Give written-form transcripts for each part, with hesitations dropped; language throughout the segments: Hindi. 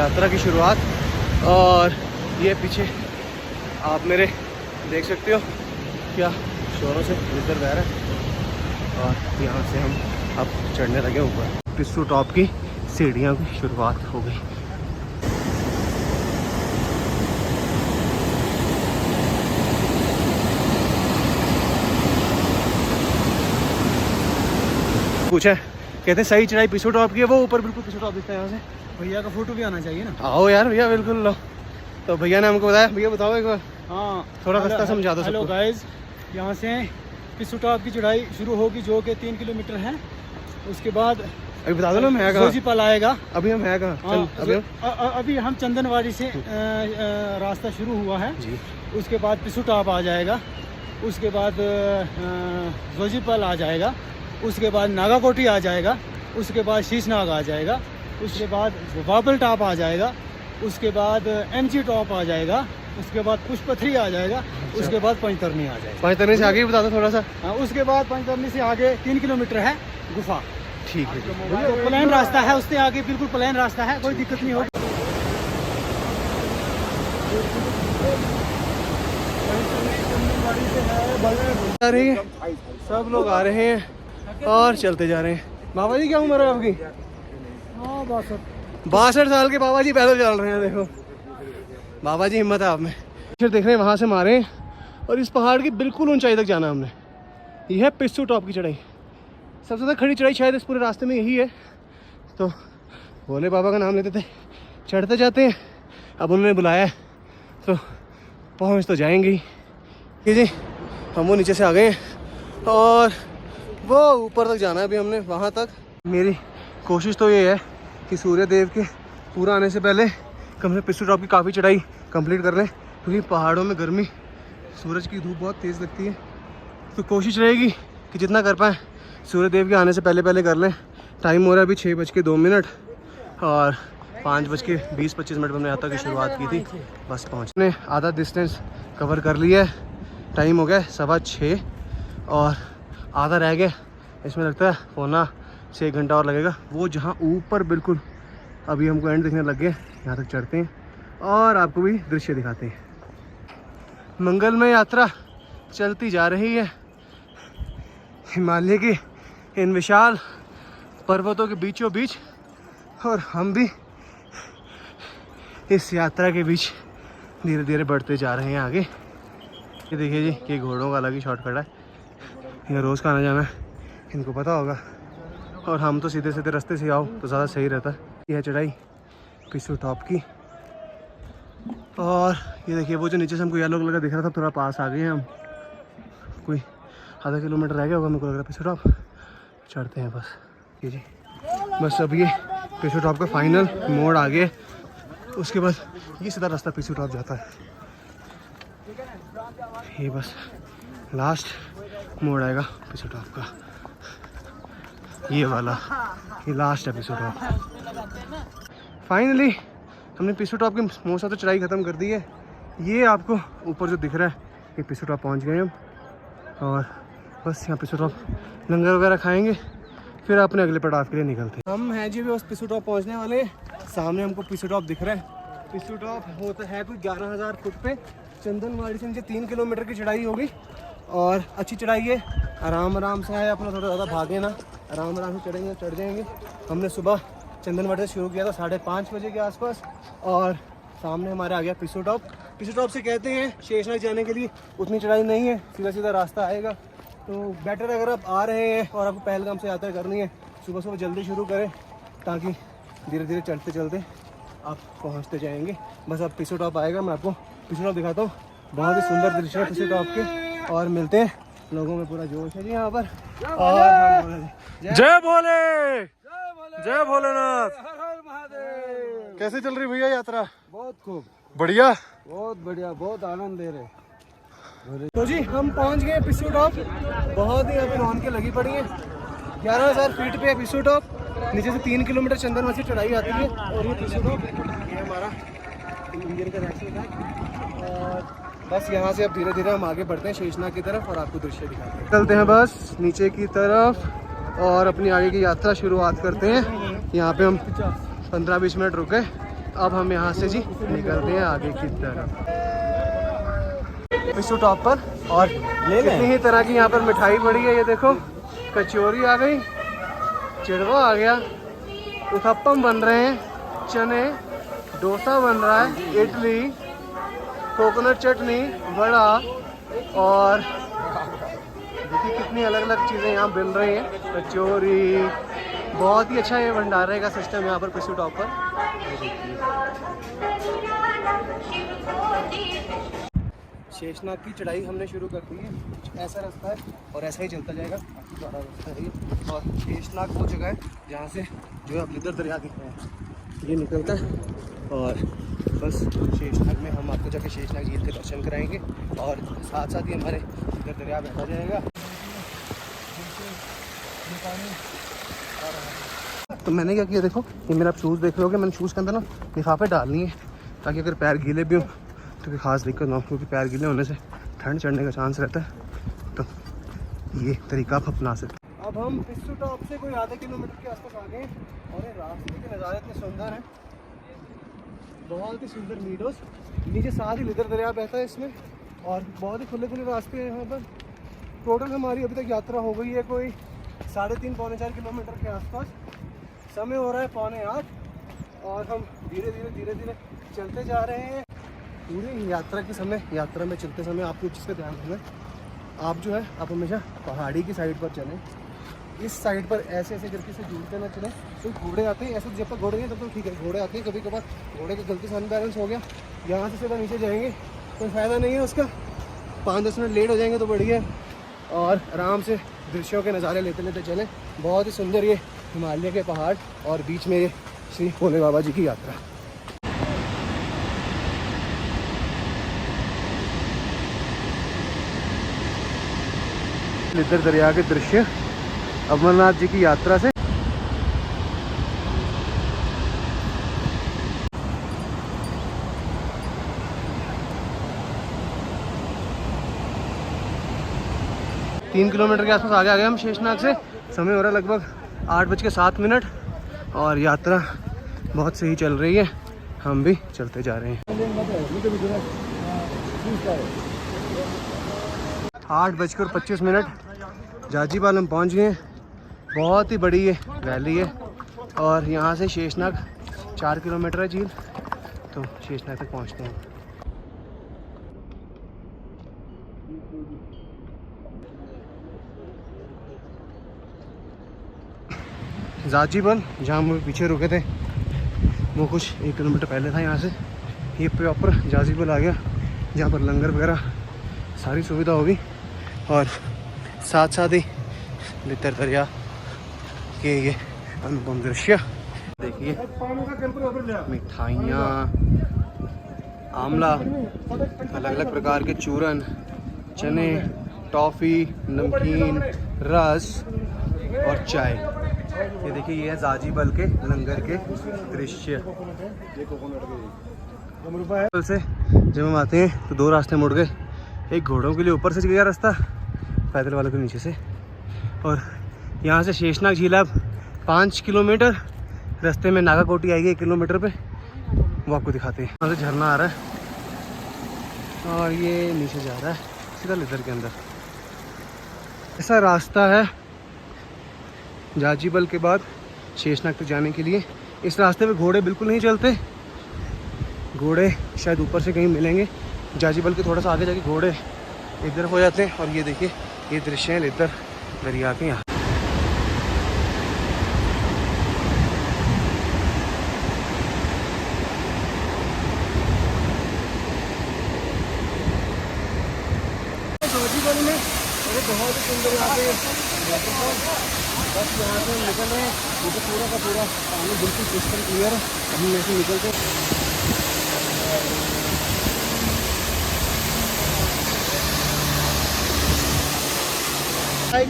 यात्रा की शुरुआत। और ये पीछे आप मेरे देख सकते हो क्या शोरों से इधर बह रहा है। और यहाँ से हम अब चढ़ने लगे ऊपर। पिस्सू टॉप की सीढ़ियों की शुरुआत हो गई। पूछा कहते सही चढ़ाई पिस्सू टॉप की है, वो ऊपर बिल्कुल पिस्सू टॉप दिखता है यहाँ से। भैया का फोटो भी आना चाहिए ना। आओ यार भैया, बिल्कुल लो। तो भैया ने हमको बताया, भैया बताओ एक बार। हाँ, थोड़ा रास्ता समझा दो सबको। हेलो गाइस, यहाँ से पिस्सू टॉप की चढ़ाई शुरू होगी जो कि 3 किलोमीटर है। उसके बाद अभी बता दो ना हम है कहाँ। जोजीपाल आएगा। अभी हम है कहाँ? अभी हम चंदनवाड़ी से रास्ता शुरू हुआ है जी। उसके बाद पिस्सू टॉप आ जाएगा, उसके बाद जोजीपाल आ जाएगा, उसके बाद नागाकोटी आ जाएगा, उसके बाद शीशनाग आ जाएगा, उसके बाद बाबल टॉप आ जाएगा, उसके बाद एमजी टॉप आ जाएगा, उसके बाद पुष्पथरी आ जाएगा, उसके बाद पंचतरनी आ जाएगा। पंचतरनी से आगे बता दो थोड़ा सा। हाँ, उसके बाद पंचतरनी से आगे 3 किलोमीटर है गुफा। ठीक है, तो प्लेन रास्ता है, उससे आगे बिल्कुल प्लेन रास्ता है, कोई दिक्कत नहीं होगी। आ रही है, सब लोग आ रहे हैं और चलते जा रहे हैं। बाबा जी क्या उम्र है आपकी? 62 साल के बाबा जी पैदल चल रहे हैं। देखो बाबा जी, हिम्मत है आप में। फिर देख रहे हैं वहाँ से मारे हैं और इस पहाड़ की बिल्कुल ऊंचाई तक जाना हमने। यह है पिस्सू टॉप की चढ़ाई। सबसे ज़्यादा खड़ी चढ़ाई शायद इस पूरे रास्ते में यही है। तो भोले बाबा का नाम लेते थे, चढ़ते जाते हैं। अब उन्होंने बुलाया है तो पहुँच तो जाएंगे ही जी। हम वो नीचे से आ गए हैं और वो ऊपर तक जाना है अभी हमने, वहाँ तक। मेरी कोशिश तो ये है कि सूर्य देव के पूरा आने से पहले कम से पिस्सू टॉप की काफ़ी चढ़ाई कंप्लीट कर लें, क्योंकि पहाड़ों में गर्मी, सूरज की धूप बहुत तेज़ लगती है। तो कोशिश रहेगी कि जितना कर पाएँ सूर्य देव के आने से पहले पहले कर लें। टाइम हो रहा है अभी 6:02 और 5:20-25 पर हमने यात्रा की शुरुआत की थी। बस पहुँचने आधा डिस्टेंस कवर कर लिया है। टाइम हो गया 6:15 और आधा रह गया। इसमें लगता है 6 घंटा और लगेगा। वो जहाँ ऊपर बिल्कुल अभी हमको एंड दिखने लग गया, यहाँ तक चढ़ते हैं और आपको भी दृश्य दिखाते हैं। मंगलमय यात्रा चलती जा रही है हिमालय के इन विशाल पर्वतों के बीचों बीच, और हम भी इस यात्रा के बीच धीरे धीरे बढ़ते जा रहे हैं आगे। ये देखिए जी, कि घोड़ों का अलग ही शॉर्टकट है। इन्हें रोज़ का आना जाना है, इनको पता होगा। और हम तो सीधे सीधे रास्ते से आओ तो ज़्यादा सही रहता है। यह चढ़ाई पिस्सू टॉप की। और ये देखिए वो जो नीचे से हमको येलो कलर का दिख रहा था, थोड़ा पास आ गए हैं हम। कोई आधा किलोमीटर रह गया होगा मेरे को लग रहा है पिस्सू टॉप। चढ़ते हैं बस। ये जी बस अब ये पिस्सू टॉप का फाइनल मोड़ आ गया। उसके बाद ये सीधा रास्ता पिस्सू टॉप जाता है। ये बस लास्ट मोड़ आएगा पिस्सू टॉप का, ये वाला, ये लास्ट है पिस्सू टॉप। फाइनली हमने पिस्सू टॉप की मोस्ट ऑफ तो चढ़ाई ख़त्म कर दी है। ये आपको ऊपर जो दिख रहा है ये पिस्सू टॉप पहुँच गए हम। और बस यहाँ पिस्सू टॉप लंगर वगैरह खाएंगे, फिर अपने अगले पड़ाव के लिए निकलते हैं। हम हैं जी बस पिस्सू टॉप पहुँचने वाले। सामने हमको पिस्सू टॉप दिख रहा है। पिस्सू टॉप होता है कोई 11,000 फुट पे। चंदनवाड़ी से नीचे 3 किलोमीटर की चढ़ाई होगी और अच्छी चढ़ाई है। आराम आराम से है, अपना थोड़ा ज़्यादा भागे ना, आराम आराम से चढ़ेंगे, चढ़ जाएंगे। हमने सुबह चंदनवाड़ी से शुरू किया था 5:30 बजे के आसपास और सामने हमारे आ गया पिस्सू टॉप। पिस्सू टॉप से कहते हैं शेषनाग जाने के लिए उतनी चढ़ाई नहीं है, सीधा सीधा रास्ता आएगा। तो बेटर अगर आप आ रहे हैं और आपको पहलगाम से यात्रा करनी है, सुबह सुबह जल्दी शुरू करें ताकि धीरे धीरे चलते चलते आप पहुंचते जाएंगे। बस अब पिस्सू टॉप आएगा, मैं आपको पिस्सू टॉप दिखाता हूँ। बहुत ही सुंदर दृश्य है पिस्सू टॉप के। और मिलते हैं, लोगों में पूरा जोश है जी यहाँ पर। जय भोले, जय भोलेनाथ। कैसे चल रही भैया यात्रा? बहुत खूब, बढ़िया, बहुत बढ़िया, बहुत आनंद ले रहे। तो जी हम पहुंच गए पिस्सू टॉप। बहुत ही अभी रौनकें लगी पड़ी हैं। 11,000 फीट पे है पिस्सू टॉप। नीचे से 3 किलोमीटर चंदनवाड़ी चढ़ाई आती है और ये पिस्सू टॉप ये हमारा इंडियन का रास्ता है। और बस यहाँ से अब धीरे धीरे हम आगे बढ़ते हैं शेषनाग की तरफ और आपको दृश्य दिखाते हैं। चलते हैं बस नीचे की तरफ और अपनी आगे की यात्रा शुरुआत करते हैं। यहाँ पे हम 15-20 मिनट रुके अब हम यहाँ से जी निकलते हैं आगे की तरफ पिस्सू टॉप पर। और कितनी ही तरह की यहाँ पर मिठाई पड़ी है, ये देखो कचौरी आ गई, चिड़वा आ गया, उत्तपम बन रहे हैं, चने, डोसा बन रहा है, इडली, कोकोनट चटनी, वड़ा, और देखिए कितनी अलग अलग चीज़ें यहाँ मिल रही हैं, कचौरी। बहुत ही अच्छा ये भंडारे का सिस्टम यहाँ पर पिस्सू टॉप पर। शेषनाग की चढ़ाई हमने शुरू कर दी है। कुछ ऐसा रास्ता है और ऐसा ही चलता जाएगा, काफ़ी बड़ा रास्ता है ये। और शेषनाग वो जगह है जहाँ से जो है लिद्दर दरिया दिख रहा है, ये निकलता है। और बस शेषनाग में हम आपको जाके शेषनाग झील के दर्शन कराएंगे और साथ साथ ही हमारे लिद्दर दरिया बहता जाएगा। तो मैंने क्या किया, देखो ये मेरा शूज़ देख लोगे, मैंने शूज़ के अंदर ना लिफाफे डालनी है ताकि अगर पैर गीले भी हो तो कोई ख़ास दिक्कत ना हो, क्योंकि पैर गीले होने से ठंड चढ़ने का चांस रहता है। तो ये तरीका आप अपना सकते हैं। अब हम पिस्सू टॉप से कोई आधे किलोमीटर के आसपास आ गए और ये रास्ते के नज़ारे इतने सुंदर हैं, बहुत ही सुंदर मीडोस, नीचे साथ ही लिद्दर दरिया बहता है इसमें, और बहुत ही खुले खुले रास्ते हैं यहाँ पर। टोटल हमारी अभी तक यात्रा हो गई है कोई 3.5 पौने 4 किलोमीटर के आसपास। समय हो रहा है 7:45 और हम धीरे धीरे चलते जा रहे हैं। पूरी यात्रा के समय, यात्रा में चलते समय आपको एक चीज़ का ध्यान रखना है, आप जो है आप हमेशा पहाड़ी की साइड पर चलें। इस साइड पर ऐसे करके से जुड़ते ना चलें। तो घोड़े आते हैं, ऐसे जब तक घोड़े नहीं तब तक ठीक है, घोड़े आते हैं कभी कभार, घोड़े का गलती से अनबैलेंस हो गया, यहाँ से सीधा नीचे जाएंगे, कोई फ़ायदा नहीं है उसका। 5-10 मिनट लेट हो जाएंगे तो बढ़िया, और आराम से दृश्यों के नज़ारे लेते लेते चलें। बहुत ही सुंदर ये हिमालय के पहाड़ और बीच में ये श्री भोले बाबा जी की यात्रा। लिद्दर दरिया के दृश्य अमरनाथ जी की यात्रा से। तीन किलोमीटर के आसपास आगे आ गए हम शेषनाग से। समय हो रहा है लगभग 8:07 और यात्रा बहुत सही चल रही है, हम भी चलते जा रहे हैं। 8:25 जाजीपाल हम पहुंच गए हैं। बहुत ही बड़ी ये वैली है और यहाँ से शेषनाग 4 किलोमीटर है झील, तो शेषनाग तक पहुँचते हैं। जाजीपाल जहाँ हम पीछे रुके थे वो कुछ 1 किलोमीटर पहले था यहाँ से। ये प्रॉपर जाजीपाल आ गया, जहाँ पर लंगर वगैरह सारी सुविधा होगी और साथ साथ ही लिद्दर दरिया के ये अनुपम दृश्य देखिए। मिठाइयाँ, आमला, अलग अलग प्रकार के चूरन, चने, टॉफ़ी, नमकीन, रस और चाय। ये देखिए, ये है जाजीपाल के लंगर के दृश्य। से जब हम आते हैं तो 2 रास्ते मुड़ गए, एक घोड़ों के लिए ऊपर से गया रास्ता, पैदल वालों के नीचे से। और यहाँ से शेषनाग झील अब 5 किलोमीटर, रास्ते में नागाकोटी आएगी 1 किलोमीटर पे, वो आपको दिखाते हैं। वहाँ से झरना आ रहा है और ये नीचे जा रहा है सीधा लिद्दर के अंदर। ऐसा रास्ता है जाजीपाल के बाद शेषनाग तक जाने के लिए। इस रास्ते पे घोड़े बिल्कुल नहीं चलते, घोड़े शायद ऊपर से कहीं मिलेंगे। जाजीपाल के थोड़ा सा आगे जाके घोड़े इधर हो जाते हैं। और ये देखिए, ये दृश्य है लिद्दर दरिया के। यहाँ जाजीपाल में बहुत ही सुंदर यहाँ पे बस यहाँ से हम निकल रहे हैं। ये तो पूरा का पूरा पानी बिल्कुल क्रिस्टल क्लियर है। हम यहाँ से निकलते हैं।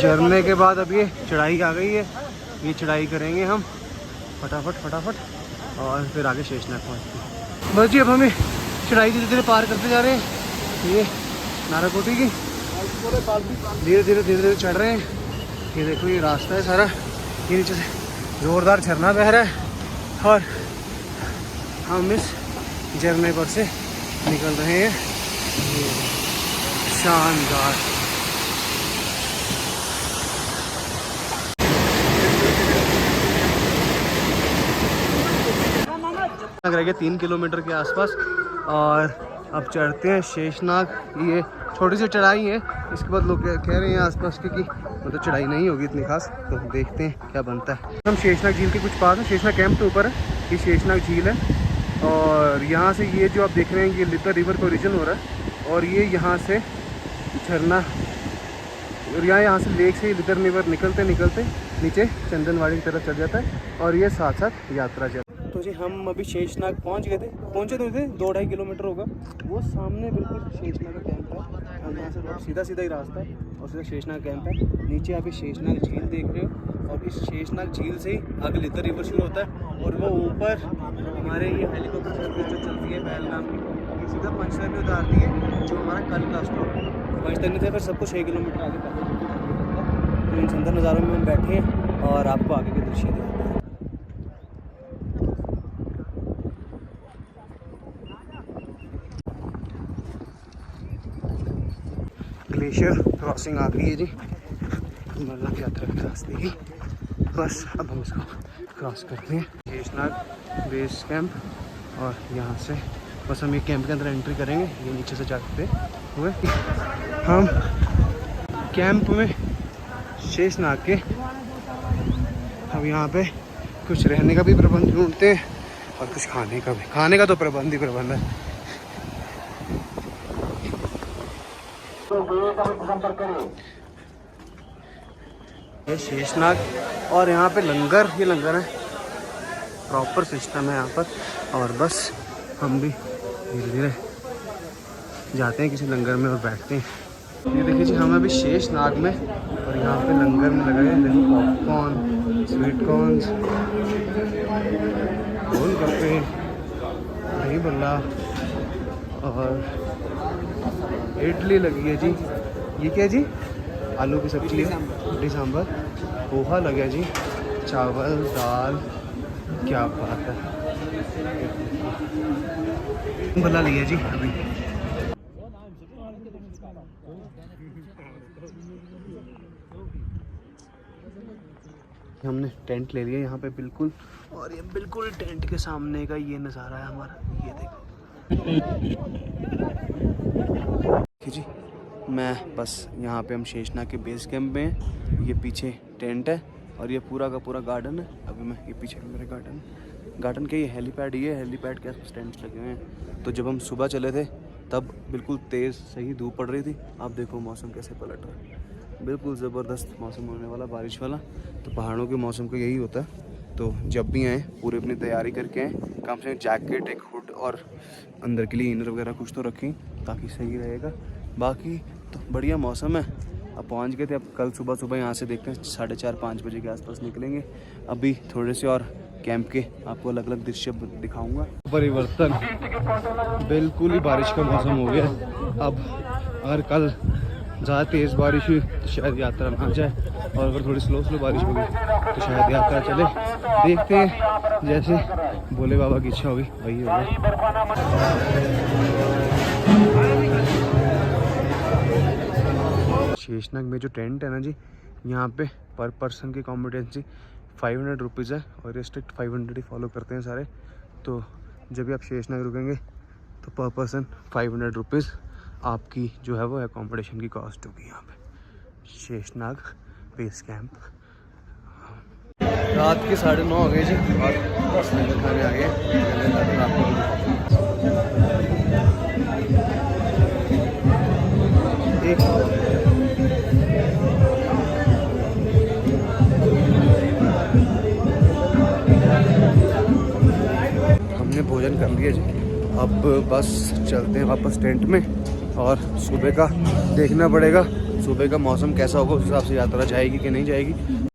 झरने के बाद अब ये चढ़ाई आ गई है, ये चढ़ाई करेंगे हम फटाफट और फिर आगे शेषनाग पहुँचते हैं। बस जी, अब हमें चढ़ाई धीरे धीरे पार करते जा रहे हैं। ये नागाकोटी की धीरे धीरे चढ़ रहे हैं। ये देखो, ये रास्ता है सारा, ये नीचे से ज़ोरदार झरना बह रहा है और हम इस झरने पर से निकल रहे हैं। शानदार। रह गया 3 किलोमीटर के आसपास और अब चढ़ते हैं शेषनाग। ये छोटी सी चढ़ाई है, इसके बाद लोग कह रहे हैं आसपास की कि मतलब चढ़ाई नहीं होगी इतनी खास, तो देखते हैं क्या बनता है। हम शेषनाग झील के कुछ पास है, शेषनाग कैंप के ऊपर है, ये शेषनाग झील है। और यहाँ से ये जो आप देख रहे हैं ये लितर रिवर का ओरिजिन हो रहा है और ये यहाँ से झरना और यहाँ से लेक से लितर रिवर निकलते निकलते नीचे चंदनवाड़ी की तरफ चल जाता है और ये साथ साथ यात्रा चल। तो जी हम अभी शेषनाग पहुँचे तो थे 2-2.5 किलोमीटर होगा। वो सामने बिल्कुल शेषनाग का कैंप है, हम यहाँ से सीधा ही रास्ता है और सीधा शेषनाग कैंप है। नीचे अभी शेषनाग झील देख रहे हो और इस शेषनाग झील से ही आगे लितर रिवर शुरू होता है और वो ऊपर हमारे ये हेलीकॉप्टर सर्विस जो चलती है पहलगाम की, ये सीधा पंचतरणी में उतारती है जो हमारा कल का स्टॉप है। पंचतरणी से फिर सबको 6 किलोमीटर आगे पैदल। तो इन सुंदर नज़ारों में हम बैठे हैं और आपको आगे के दृश्य दिखाते हैं। ग्लेशियर क्रॉसिंग आ गई है जी अमरनाथ यात्रा के रास्ते की। बस अब हम इसको क्रॉस करते हैं। शेषनाग बेस कैंप और यहाँ से बस हम ये कैंप के अंदर एंट्री करेंगे। ये नीचे से जाते हुए हम कैंप में शेषनाग के अब यहाँ पे कुछ रहने का भी प्रबंध ढूंढते हैं और कुछ खाने का भी। खाने का तो प्रबंध ही प्रबंध है। ये शेषनाग और यहाँ पे लंगर, ये लंगर है, प्रॉपर सिस्टम है यहाँ पर। और बस हम भी धीरे धीरे जाते हैं किसी लंगर में और बैठते हैं। ये देखिए जी हम अभी शेषनाग में और यहाँ पे लंगर में लगा है। देखो पॉपकॉर्न, स्वीट कॉर्न्स, गोलगप्पे, दही बल्ला और इडली लगी है जी। ये क्या है जी? आलू की सब्जी, इडली सांभर, पोहा लगा जी, चावल दाल, क्या बात है। भला लिया जी अभी। हमने टेंट ले लिया यहाँ पे बिल्कुल, और ये बिल्कुल टेंट के सामने का ये नज़ारा है हमारा। ये देखो जी, मैं बस यहाँ पे हम शेषनाग के बेस कैंप में हैं। ये पीछे टेंट है और ये पूरा का पूरा गार्डन है। अभी मैं ये पीछे मेरे गार्डन के ये हेलीपैड, ये हेलीपैड के आसपास टेंट्स लगे हुए हैं। तो जब हम सुबह चले थे तब बिल्कुल तेज़ सही धूप पड़ रही थी। आप देखो मौसम कैसे पलट रहा है, बिल्कुल ज़बरदस्त मौसम होने वाला, बारिश वाला। तो पहाड़ों के मौसम का यही होता है। तो जब भी आएँ पूरी अपनी तैयारी करके आएँ, कम से कम जैकेट, एक हुड और अंदर के लिए इनर वगैरह कुछ तो रखें ताकि सही रहेगा। बाकी तो बढ़िया मौसम है। अब पहुंच गए थे, अब कल सुबह यहाँ से देखते हैं 4:30-5 बजे के आसपास निकलेंगे। अभी थोड़े से और कैंप के आपको अलग अलग दृश्य दिखाऊंगा। परिवर्तन, बिल्कुल ही बारिश का मौसम हो गया। अब अगर कल ज़्यादा तेज़ बारिश हुई तो शायद यात्रा ना जाए, और अगर थोड़ी स्लो बारिश होगी तो शायद यात्रा चले। देखते हैं, जैसे भोले बाबा की इच्छा होगी वही होगा। शेषनाग में जो टेंट है ना जी, यहाँ पे पर पर्सन की कॉम्पिटेंसी 500 रुपीज़ है और ये स्ट्रिक्ट 500 ही फॉलो करते हैं सारे। तो जब भी आप शेषनाग रुकेंगे तो पर पर्सन 500 रुपीज़ आपकी जो है वो अकोमोडेशन की कॉस्ट होगी यहाँ पे शेषनाग बेस कैंप। रात के 9:30 हो गए जी और लंगर खाने आ गए। हमने भोजन कर लिया जी, अब बस चलते हैं वापस टेंट में। और सुबह का देखना पड़ेगा, सुबह का मौसम कैसा होगा उस हिसाब से यात्रा जाएगी कि नहीं जाएगी।